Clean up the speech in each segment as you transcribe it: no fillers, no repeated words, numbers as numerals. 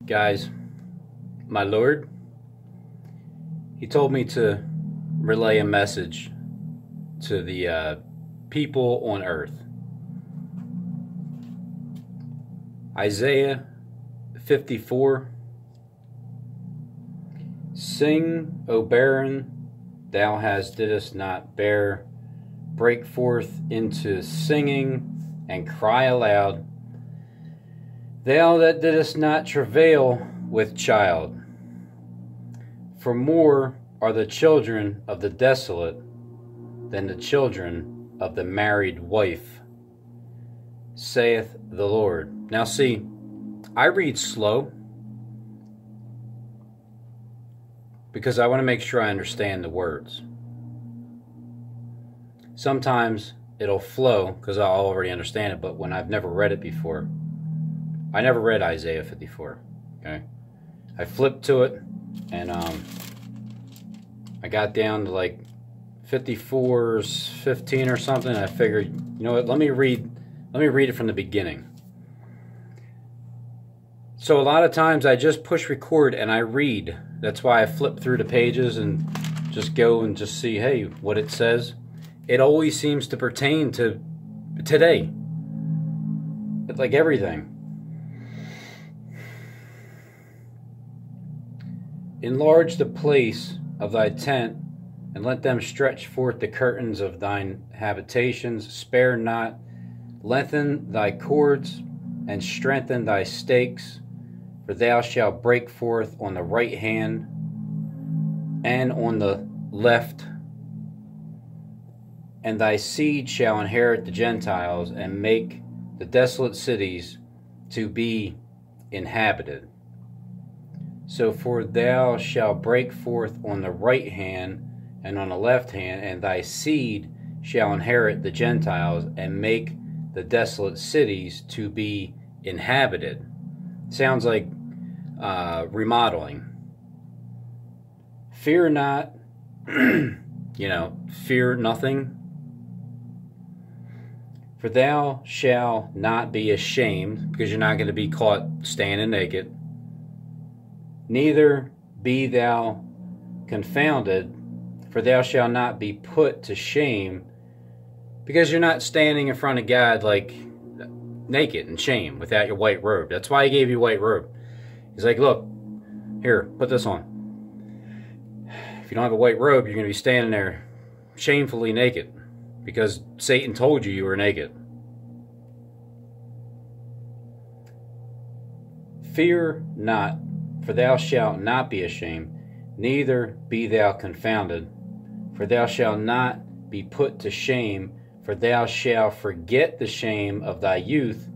Guys, my Lord, He told me to relay a message to the people on earth. Isaiah 54. Sing, O barren, thou didst not bear. Break forth into singing and cry aloud, thou that didst not travail with child. For more are the children of the desolate than the children of the married wife, saith the Lord. Now see, I read slow because I want to make sure I understand the words. Sometimes it'll flow because I already understand it, but when I've never read it before, I never read Isaiah 54, okay? I flipped to it, and I got down to like 54:15 or something, and I figured, you know what, let me read it from the beginning. So a lot of times I just push record and I read. That's why I flip through the pages and just go and just see, hey, what it says. It always seems to pertain to today. It's like everything. Enlarge the place of thy tent, and let them stretch forth the curtains of thine habitations. Spare not, lengthen thy cords, and strengthen thy stakes. For thou shalt break forth on the right hand and on the left, and thy seed shall inherit the Gentiles, and make the desolate cities to be inhabited. So for thou shalt break forth on the right hand and on the left hand, and thy seed shall inherit the Gentiles, and make the desolate cities to be inhabited. Sounds like remodeling. Fear not, fear nothing. For thou shalt not be ashamed, because you're not going to be caught standing naked. Neither be thou confounded, for thou shalt not be put to shame, because you're not standing in front of God like naked and shame without your white robe. That's why He gave you white robe. He's like, look, here, put this on. If you don't have a white robe, you're going to be standing there shamefully naked, because Satan told you were naked. Fear not, for thou shalt not be ashamed, neither be thou confounded, for thou shalt not be put to shame, for thou shalt forget the shame of thy youth,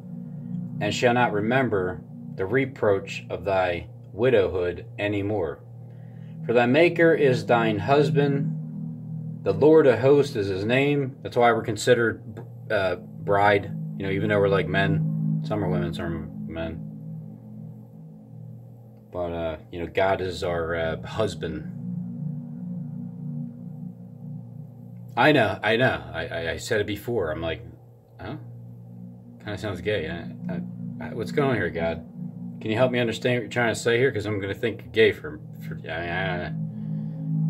and shalt not remember the reproach of thy widowhood any more. For thy Maker is thine husband, the Lord of hosts is His name. That's why we're considered bride, even though we're like men. Some are women, some are men. But, God is our husband. I know. I said it before. I'm like, huh? Kind of sounds gay. What's going on here, God? Can you help me understand what you're trying to say here? Because I'm going to think gay for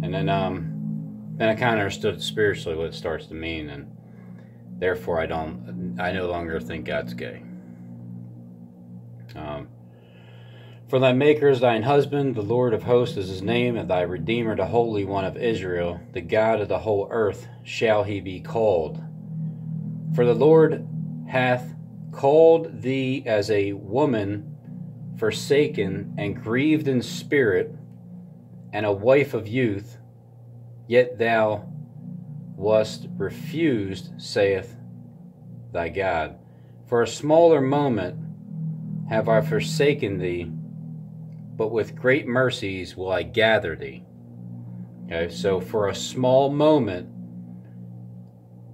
and then I kind of understood spiritually what it starts to mean, and therefore I no longer think God's gay. For thy Maker is thine husband, the Lord of hosts is His name, and thy Redeemer, the Holy One of Israel, the God of the whole earth, shall He be called. For the Lord hath called thee as a woman forsaken and grieved in spirit, and a wife of youth, yet thou wast refused, saith thy God. For a smaller moment have I forsaken thee, but with great mercies will I gather thee. Okay, so for a small moment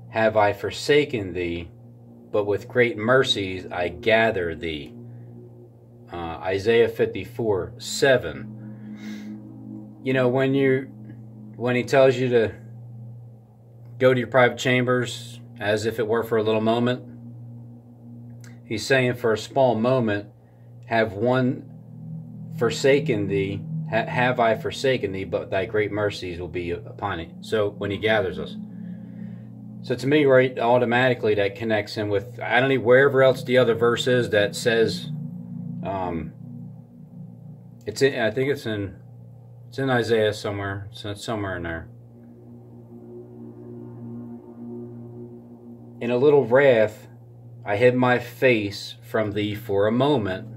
have I forsaken thee, but with great mercies I gather thee. Isaiah 54:7. When He tells you to go to your private chambers as if it were for a little moment, He's saying for a small moment, have one forsaken thee? Have I forsaken thee? But thy great mercies will be upon thee. So when he gathers us. So to me, right, automatically that connects him with, I don't know, wherever else the other verse is that says, it's in, I think it's in Isaiah somewhere. It's somewhere in there. In a little wrath, I hid my face from thee for a moment.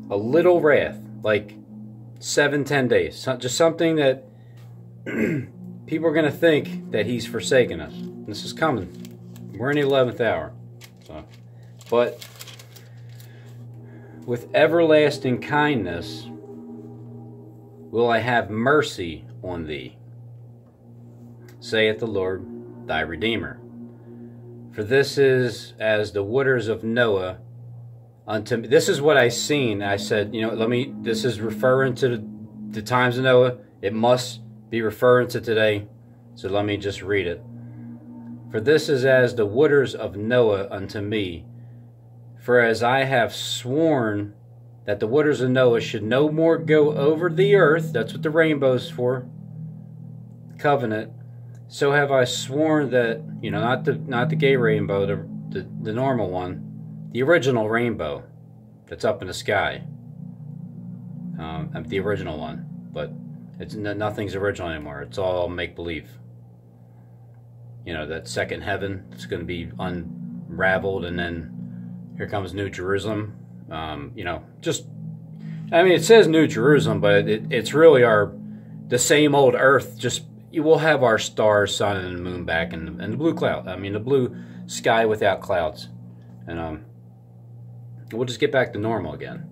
A little wrath, like 7-10 days. Just something that people are going to think that he's forsaken us. This is coming. We're in the 11th hour. So, but with everlasting kindness will I have mercy on thee, saith the Lord thy Redeemer. For this is as the waters of Noah unto me. This is what I seen. I said, this is referring to the times of Noah. It must be referring to today. So let me just read it. For this is as the waters of Noah unto me. For as I have sworn that the waters of Noah should no more go over the earth, that's what the rainbow's for, covenant, so have I sworn that, not the gay rainbow, the normal one, the original rainbow that's up in the sky, the original one, but nothing's original anymore. It's all make-believe. That second heaven, it's going to be unraveled, and then here comes New Jerusalem. It says New Jerusalem, but it's really the same old earth. Just we'll have our stars, sun, and the moon back, and the blue cloud. The blue sky without clouds, and we'll just get back to normal again.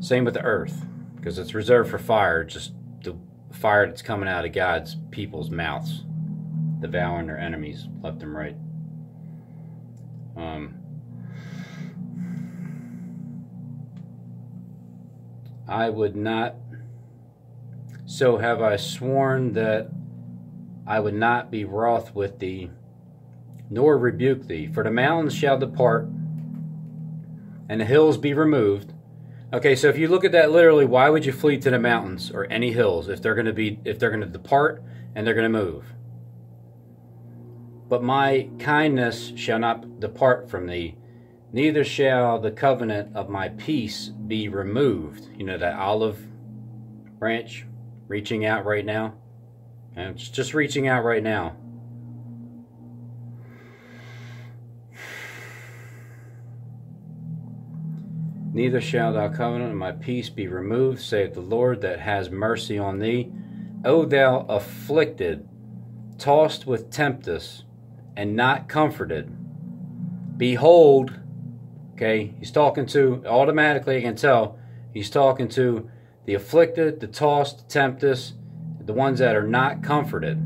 Same with the earth, because it's reserved for fire. Just the fire that's coming out of God's people's mouths, devouring their enemies left and right. I would not, so have I sworn that I would not be wroth with thee, nor rebuke thee. For the mountains shall depart, and the hills be removed. Okay, so if you look at that literally, why would you flee to the mountains or any hills if they're going to depart and they're going to move? But my kindness shall not depart from thee, neither shall the covenant of my peace be removed. That olive branch reaching out right now. And it's just reaching out right now. Neither shall thy covenant of my peace be removed, saith the Lord that has mercy on thee. O thou afflicted, tossed with tempest, and not comforted. Behold, okay, he's talking to, automatically I can tell, he's talking to the afflicted, the tossed, the tempest, the ones that are not comforted.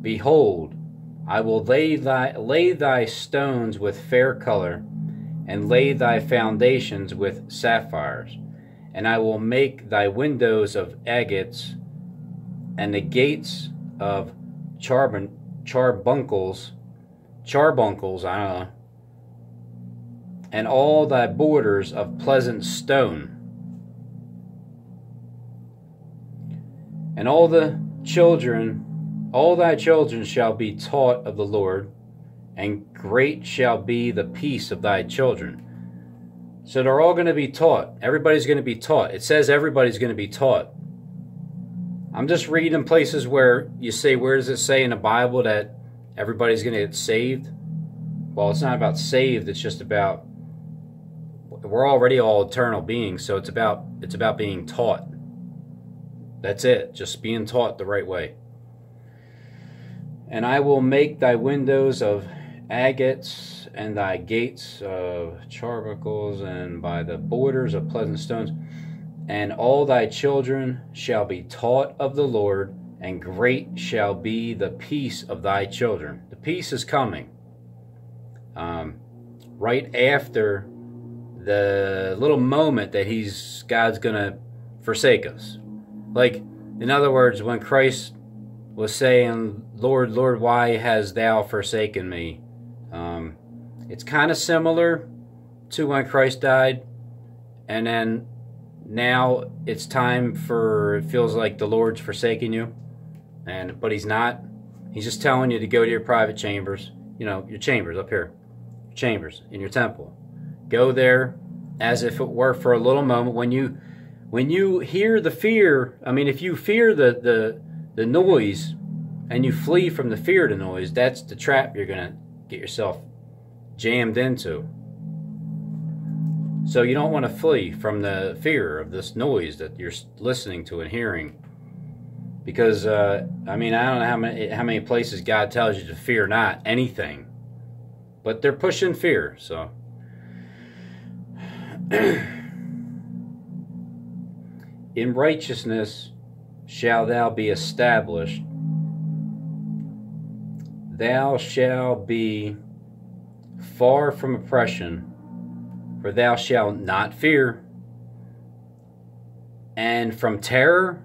Behold, I will lay thy stones with fair color, and lay thy foundations with sapphires. And I will make thy windows of agates, and the gates of charbuncles, I don't know, and all thy borders of pleasant stone. And all thy children shall be taught of the Lord, and great shall be the peace of thy children. So they're all going to be taught. Everybody's going to be taught. It says everybody's going to be taught. I'm just reading places where you say, where does it say in the Bible that everybody's going to get saved? Well, it's not about saved. It's just about, we're already all eternal beings. So it's about being taught. That's it. Just being taught the right way. And I will make thy windows of agates, and thy gates of charbuncles, and by the borders of pleasant stones. And all thy children shall be taught of the Lord, and great shall be the peace of thy children. The peace is coming. Right after the little moment that God's going to forsake us. Like, in other words, when Christ was saying, Lord, Lord, why hast thou forsaken me? It's kind of similar to when Christ died and then now it's time for, it feels like the Lord's forsaken you, but he's not. He's just telling you to go to your private chambers, your chambers up here, chambers in your temple. Go there as if it were for a little moment. When you hear the fear, if you fear the noise and you flee from the fear of the noise, that's the trap you're going to get yourself jammed into. So you don't want to flee from the fear of this noise that you're listening to and hearing. Because, I don't know how many places God tells you to fear not anything. But they're pushing fear, so. In righteousness shall thou be established. Thou shalt be far from oppression, for thou shalt not fear. And from terror,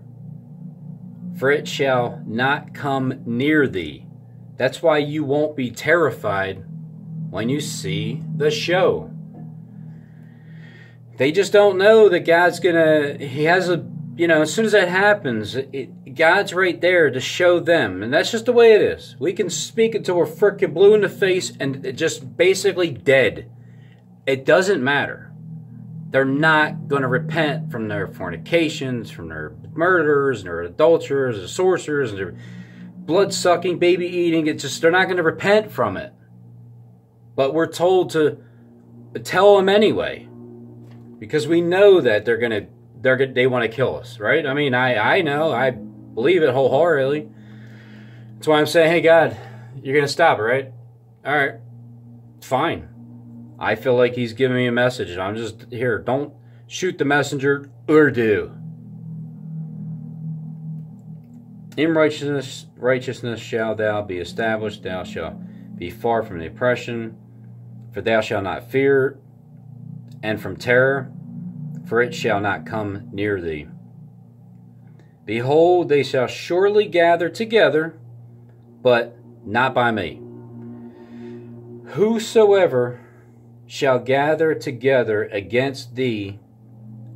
for it shall not come near thee. That's why you won't be terrified when you see the show. They just don't know that God's as soon as that happens, God's right there to show them. And that's just the way it is. We can speak until we're frickin' blue in the face and just basically dead. It doesn't matter. They're not going to repent from their fornications, from their murders, their adulterers, their sorcerers, their blood-sucking, baby-eating. They're not going to repent from it. But we're told to tell them anyway. Because we know that they want to kill us, right? I know, I believe it wholeheartedly. That's why I'm saying, hey, God, you're going to stop it, right? All right, fine. I feel like he's giving me a message. I'm just here. Don't shoot the messenger or do. In righteousness shall thou be established. Thou shalt be far from the oppression, for thou shalt not fear, and from terror, for it shall not come near thee. Behold, they shall surely gather together, but not by me. Whosoever shall gather together against thee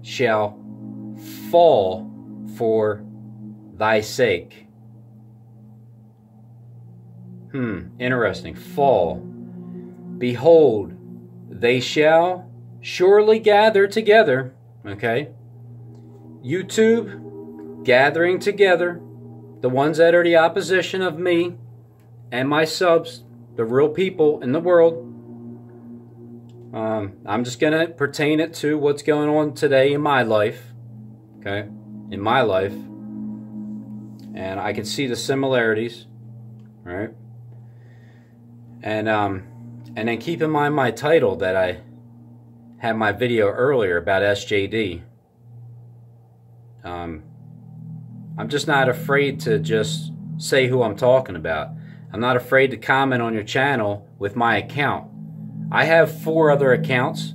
shall fall for thy sake. Interesting. Fall. Behold, they shall surely gather together. Okay? YouTube, gathering together. The ones that are the opposition of me and my subs, the real people in the world. I'm just going to pertain it to what's going on today in my life. Okay? In my life. And I can see the similarities. Right? And then keep in mind my title that I had my video earlier about SJD. I'm just not afraid to just say who I'm talking about. I'm not afraid to comment on your channel with my account. I have 4 other accounts.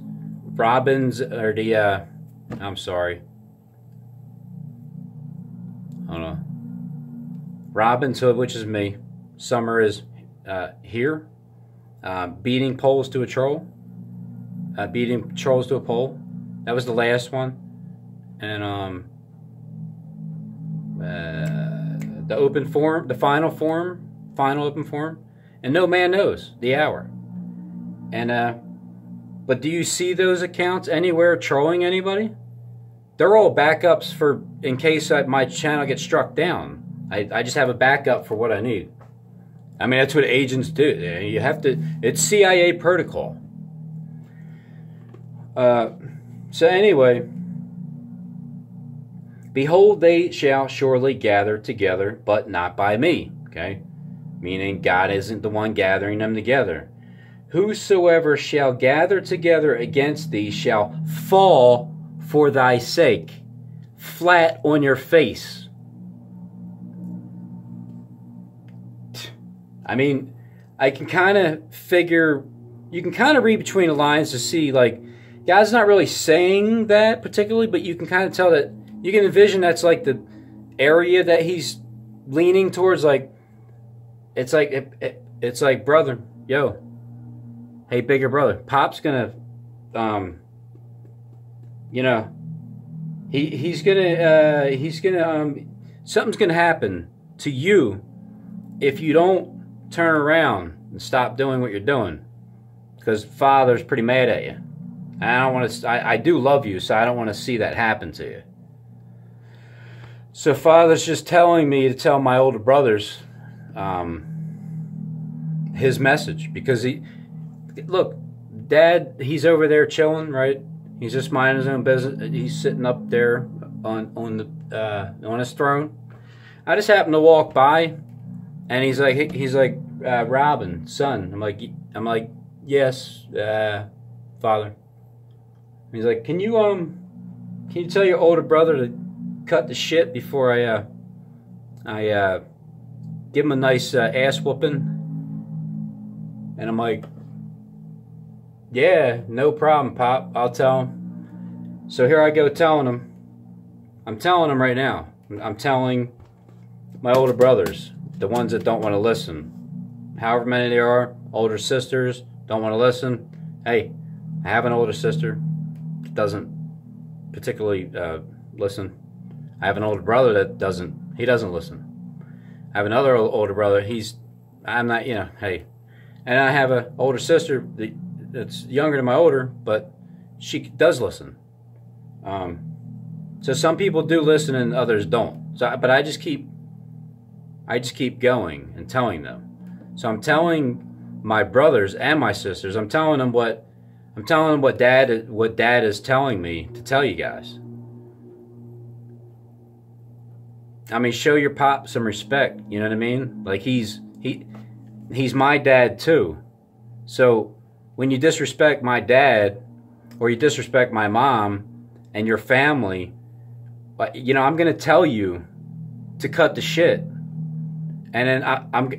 Robin's, or the, I'm sorry. Hold on. Robin's Hood, which is me. Summer is here. Beating poles to a troll. Beating trolls to a pole. That was the last one. And the open forum, the final open forum. And no man knows the hour. And but do you see those accounts anywhere trolling anybody? They're all backups for in case my channel gets struck down. I just have a backup for what I need. That's what agents do. You have to. It's CIA protocol. So anyway, behold, they shall surely gather together, but not by me. Okay, meaning God isn't the one gathering them together. Whosoever shall gather together against thee shall fall for thy sake, flat on your face. I can kind of figure, you can kind of read between the lines to see, like, God's not really saying that particularly, but you can kind of tell that, you can envision that's like the area that he's leaning towards. Like, it's like, brother, yo, hey, bigger brother, Pop's gonna, you know, he's gonna something's gonna happen to you if you don't turn around and stop doing what you're doing, because Father's pretty mad at you. And I don't want to. I do love you, so I don't want to see that happen to you. So Father's just telling me to tell my older brothers his message, because look, Dad, he's over there chilling, right? He's just minding his own business. He's sitting up there on his throne. I just happened to walk by, and he's like, Robin, son. I'm like, yes, Father. He's like, can you tell your older brother to cut the shit before I give him a nice ass whooping? And I'm like, yeah, no problem, Pop. I'll tell him. So here I go telling him. I'm telling him right now. I'm telling my older brothers, the ones that don't want to listen. However many there are, older sisters, don't want to listen. Hey, I have an older sister that doesn't particularly listen. I have an older brother that doesn't listen. I have another older brother, I'm not, hey. And I have an older sister that's younger than my older, but she does listen. So some people do listen and others don't. But I just keep going and telling them. So I'm telling my brothers and my sisters. I'm telling them what Dad is telling me to tell you guys. I mean, show your pop some respect. You know what I mean? Like he's my dad too. So when you disrespect my dad, or you disrespect my mom and your family, I'm going to tell you to cut the shit. And then I'm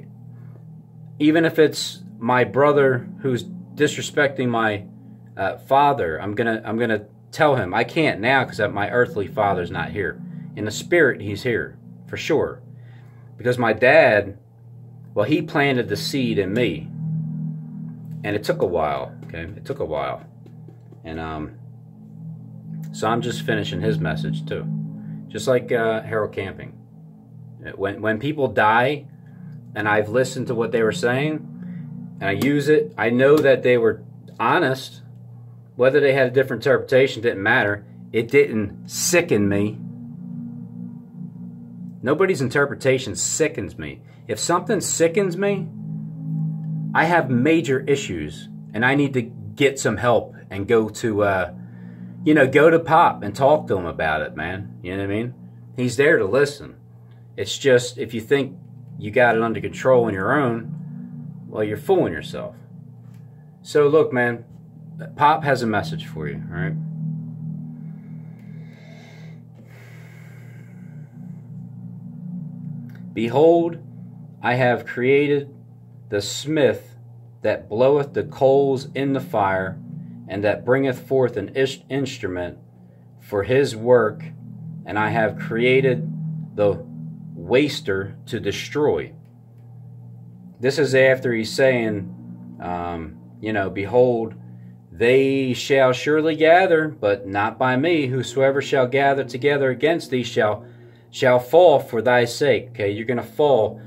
even if it's my brother who's disrespecting my father, I'm gonna tell him. I can't now because my earthly father's not here. In the spirit, he's here for sure. Because my dad, well, he planted the seed in me, and it took a while. Okay, it took a while, and so I'm just finishing his message too, just like Harold Camping. When people die, and I've listened to what they were saying, and I use it, I know that they were honest. Whether they had a different interpretation didn't matter. It didn't sicken me. Nobody's interpretation sickens me. If something sickens me, I have major issues, and I need to get some help and go to, go to Pop and talk to him about it, man. You know what I mean? He's there to listen. It's just, if you think you got it under control on your own, well, you're fooling yourself. So look, man, Pop has a message for you, all right? Behold, I have created the smith that bloweth the coals in the fire, and that bringeth forth an instrument for his work, and I have created the waster to destroy. This is after he's saying, behold, they shall surely gather, but not by me. Whosoever shall gather together against thee shall fall for thy sake. Okay, you're going to fall.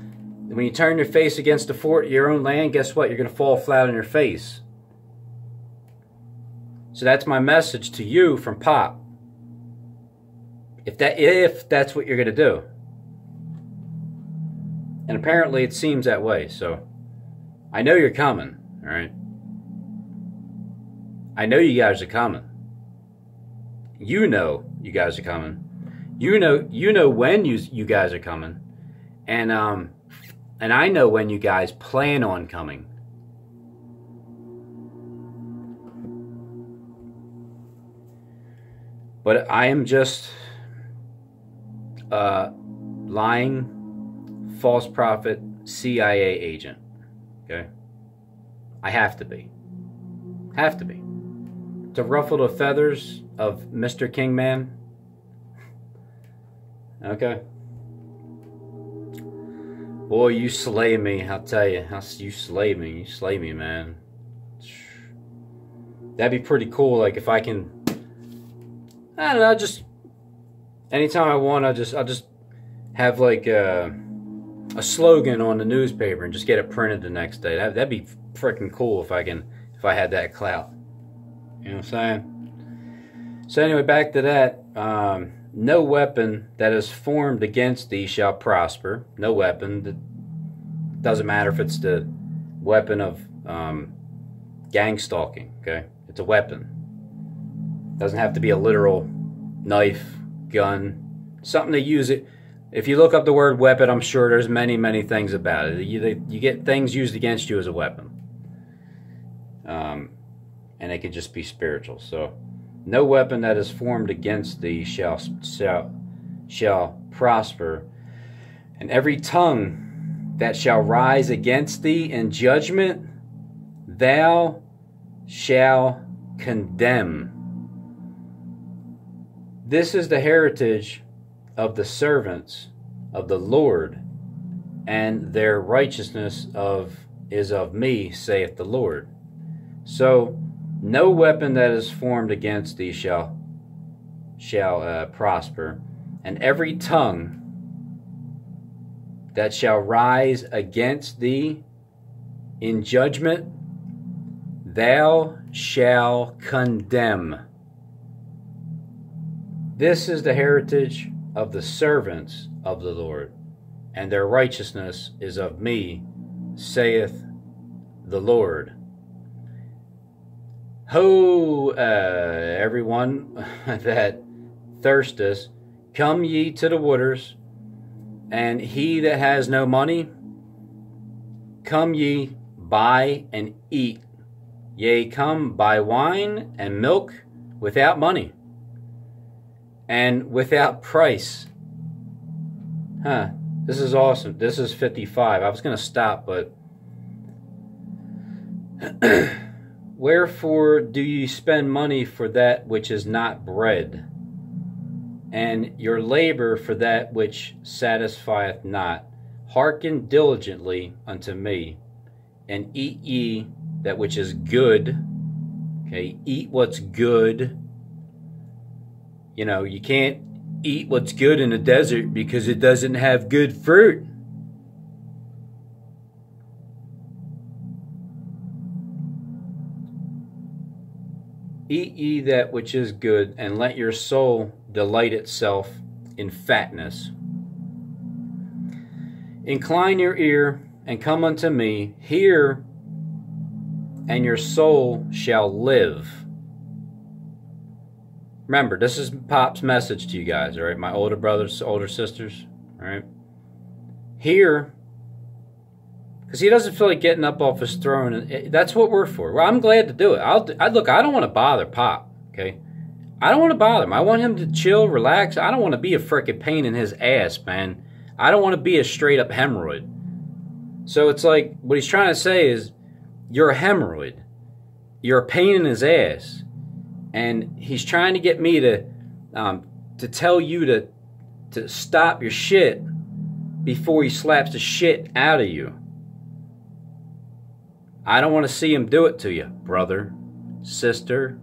When you turn your face against the fort, your own land, guess what? You're going to fall flat on your face. So that's my message to you from Pop. If that's what you're going to do. And apparently it seems that way. So I know you're coming, all right? I know you guys are coming. You know you guys are coming. You know when you guys are coming. And I know when you guys plan on coming. But I am just lying, false prophet, CIA agent. Okay? I have to be. Have to be. To ruffle the feathers of Mr. Kingman. Okay. Boy, you slay me, I'll tell you. You slay me. You slay me, man. That'd be pretty cool, like, if I can I don't know, just anytime I want, I'll just have like a slogan on the newspaper and just get it printed the next day. That'd be freaking cool if I had that clout. You know what I'm saying? So anyway, back to that. No weapon that is formed against thee shall prosper. No weapon. It doesn't matter if it's the weapon of gang stalking. Okay, it's a weapon. It doesn't have to be a literal knife, gun, something to use it. If you look up the word weapon, I'm sure there's many, many things about it. You get things used against you as a weapon. And it could just be spiritual. So, no weapon that is formed against thee shall prosper, and every tongue that shall rise against thee in judgment, thou shalt condemn. This is the heritage of the servants of the Lord, and their righteousness is of me, saith the Lord. So, no weapon that is formed against thee shall prosper, and every tongue that shall rise against thee in judgment, thou shalt condemn. This is the heritage of the servants of the Lord, and their righteousness is of me, saith the Lord. Ho, everyone that thirsteth, come ye to the waters, and he that has no money, come ye, buy and eat. Yea, come buy wine and milk without money, and without price. This is awesome. This is 55. I was going to stop, but wherefore do ye spend money for that which is not bread, and your labor for that which satisfieth not? Hearken diligently unto me, and eat ye that which is good. Okay, eat what's good. You know, you can't eat what's good in the desert because it doesn't have good fruit. Eat ye that which is good, and let your soul delight itself in fatness. Incline your ear, and come unto me. Hear, and your soul shall live. Remember, this is Pop's message to you guys, all right? My older brothers, older sisters, all right? Hear, because he doesn't feel like getting up off his throne. And that's what we're for. Well, I'm glad to do it. Look, I don't want to bother Pop, okay? I don't want to bother him. I want him to chill, relax. I don't want to be a frickin' pain in his ass, man. I don't want to be a straight-up hemorrhoid. So it's like, what he's trying to say is, you're a hemorrhoid. You're a pain in his ass. And he's trying to get me to tell you to stop your shit before he slaps the shit out of you. I don't want to see him do it to you, brother, sister.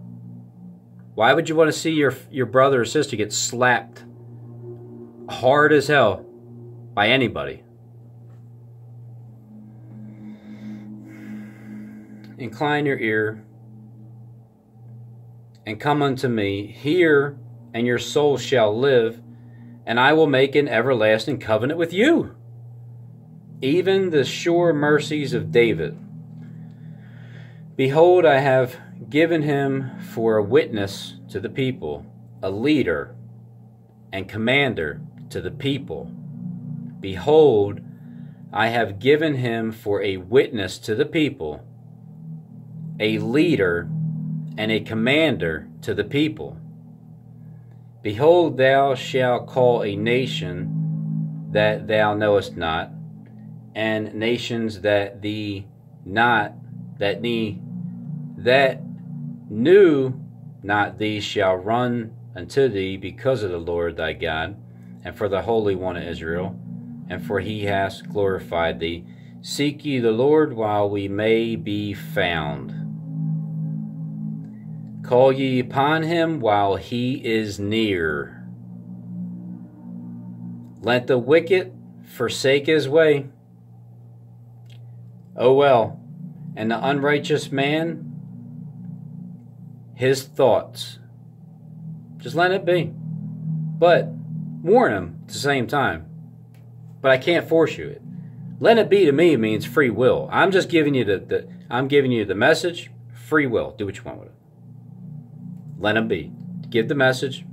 Why would you want to see your brother or sister get slapped hard as hell by anybody? Incline your ear and come unto me. Hear, and your soul shall live, and I will make an everlasting covenant with you, even the sure mercies of David. Behold, I have given him for a witness to the people, a leader and commander to the people. Behold, I have given him for a witness to the people, a leader and a commander to the people. Behold, thou shalt call a nation that thou knowest not, and nations that knew not thee shall run unto thee, because of the Lord thy God, and for the Holy One of Israel, and for he hath glorified thee. Seek ye the Lord while we may be found. Call ye upon him while he is near. Let the wicked forsake his way. Oh well, and the unrighteous man, his thoughts. Just let it be. But warn him at the same time. But I can't force you. Let it be to me means free will. I'm just giving you the message, free will. Do what you want with it. Let him be. Give the message,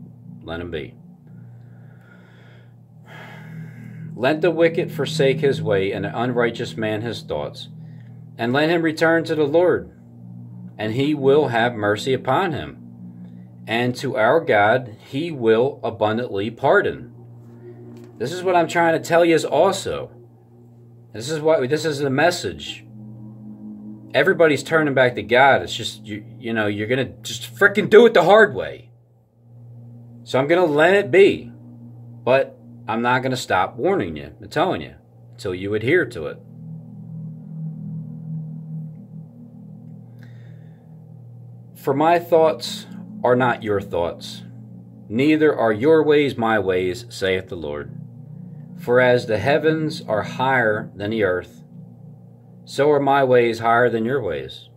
let him be. Let the wicked forsake his way, and the unrighteous man his thoughts, and let him return to the Lord, and he will have mercy upon him. And to our God he will abundantly pardon. This is what I'm trying to tell you is also. This is the message. Everybody's turning back to God. It's just, you know, you're going to just freaking do it the hard way. So I'm going to let it be. But I'm not going to stop warning you and telling you until you adhere to it. For my thoughts are not your thoughts, neither are your ways my ways, saith the Lord. For as the heavens are higher than the earth, so are my ways higher than your ways,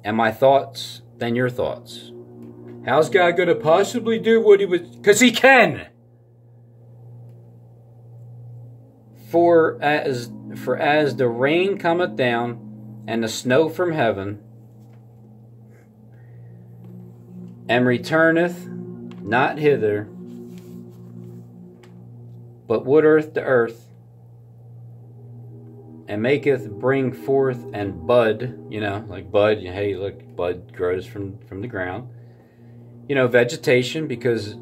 and my thoughts than your thoughts. How's God going to possibly do what he was? Because he can! For as the rain cometh down, and the snow from heaven, and returneth not hither, but watereth the earth, and maketh bring forth and bud, you know, like bud, hey, look, bud grows from the ground. You know, vegetation, because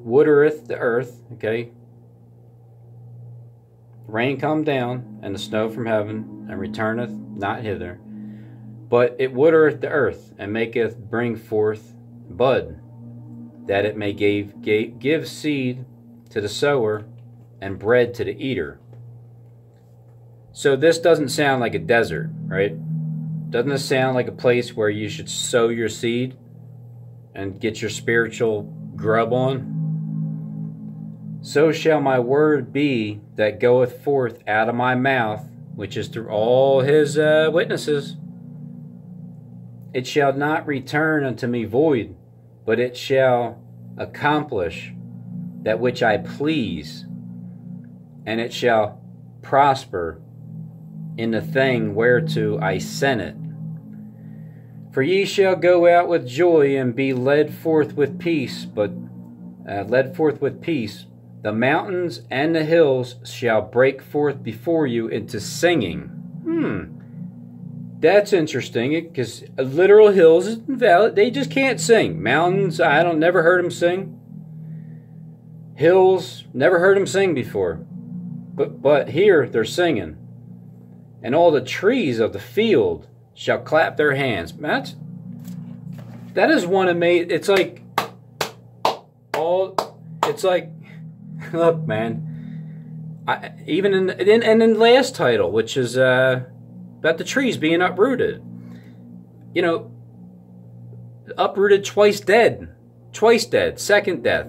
watereth the earth, okay? Rain come down, and the snow from heaven, and returneth not hither, but it watereth the earth, and maketh bring forth bud, that it may give seed to the sower, and bread to the eater. So this doesn't sound like a desert, right? Doesn't this sound like a place where you should sow your seed and get your spiritual grub on? So shall my word be that goeth forth out of my mouth, which is through all his witnesses. It shall not return unto me void, but it shall accomplish that which I please, and it shall prosper in the thing whereto I sent it. For ye shall go out with joy and be led forth with peace, the mountains and the hills shall break forth before you into singing. That's interesting, because literal hills and valleys, they just can't sing. Mountains, I don't never heard them sing. Hills, never heard them sing before. But here they're singing. And all the trees of the field shall clap their hands. That is one amazing. It's like look, man. Even in the last title, which is about the trees being uprooted. You know, uprooted, twice dead. Twice dead. Second death.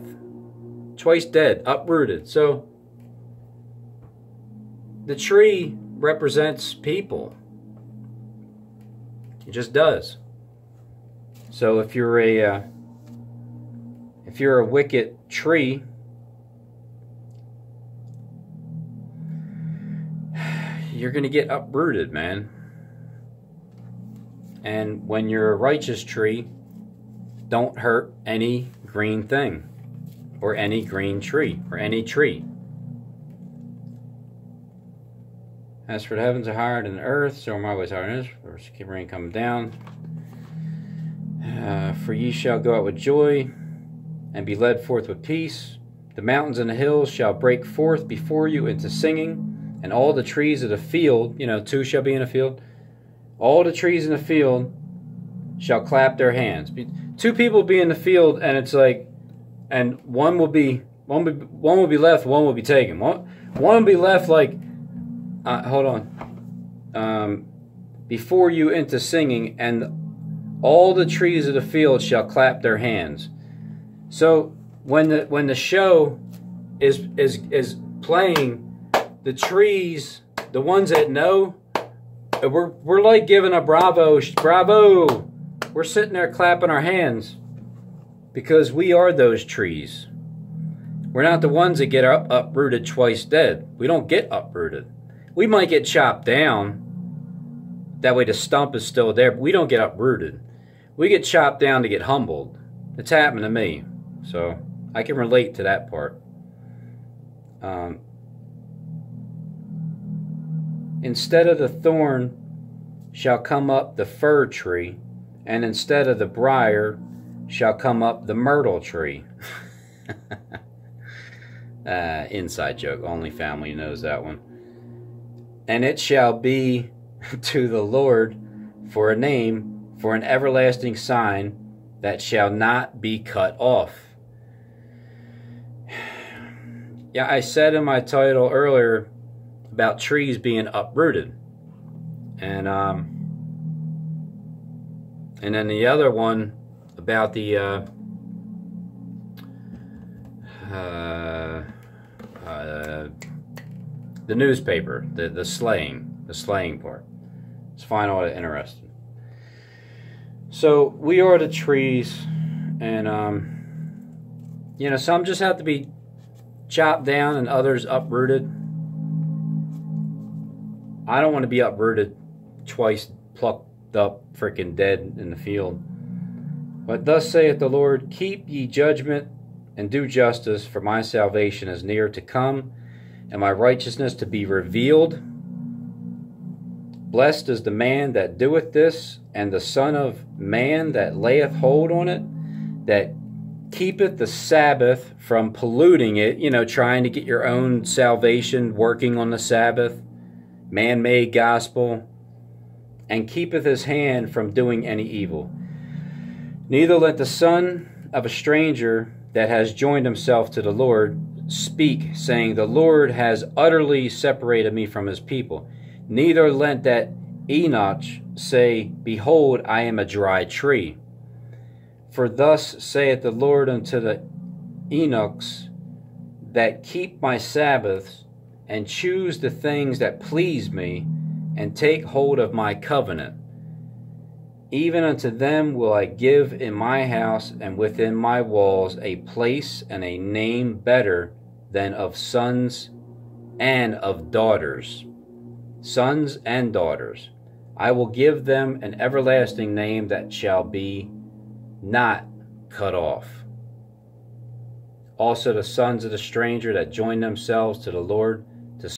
Twice dead. Uprooted. So the tree represents people. It just does. So if you're a wicked tree, you're going to get uprooted, man. And when you're a righteous tree, don't hurt any green thing, or any green tree, or any tree. As for the heavens are higher than the earth, so are my ways higher than this. For keep rain coming down. For ye shall go out with joy, and be led forth with peace. The mountains and the hills shall break forth before you into singing, and all the trees of the field, you know, two shall be in a field. All the trees in the field shall clap their hands. Two people be in the field, and it's like, and one will be left, one will be taken. One will be left like, hold on. Before you into singing, and All the trees of the field shall clap their hands. So when the show is playing, the trees, the ones that know, we're like giving a bravo. We're sitting there clapping our hands because we are those trees. We're not the ones that get uprooted twice dead. We don't get uprooted. We might get chopped down. That way the stump is still there, but we don't get uprooted. We get chopped down to get humbled. It's happened to me. So I can relate to that part. Instead of the thorn shall come up the fir tree, and instead of the briar shall come up the myrtle tree. Inside joke. Only family knows that one. And it shall be to the Lord for a name, for an everlasting sign that shall not be cut off. Yeah, I said in my title earlier about trees being uprooted. And then the other one about the newspaper, the slaying part. It's fine, all that interesting. So we are the trees, and you know, some just have to be chopped down and others uprooted. I don't want to be uprooted twice, plucked up, freaking dead in the field. But thus saith the Lord, keep ye judgment and do justice, for my salvation is near to come, and my righteousness to be revealed. Blessed is the man that doeth this, and the Son of Man that layeth hold on it, that keepeth the Sabbath from polluting it, you know, trying to get your own salvation, working on the Sabbath, man-made gospel, and keepeth his hand from doing any evil. Neither let the son of a stranger that has joined himself to the Lord speak, saying, the Lord has utterly separated me from his people. Neither let that Enoch say, behold, I am a dry tree. For thus saith the Lord unto the Enochs that keep my Sabbaths, and choose the things that please me, and take hold of my covenant. Even unto them will I give in my house and within my walls a place and a name better than of sons and of daughters. Sons and daughters. I will give them an everlasting name that shall be not cut off. Also the sons of the stranger that join themselves to the Lord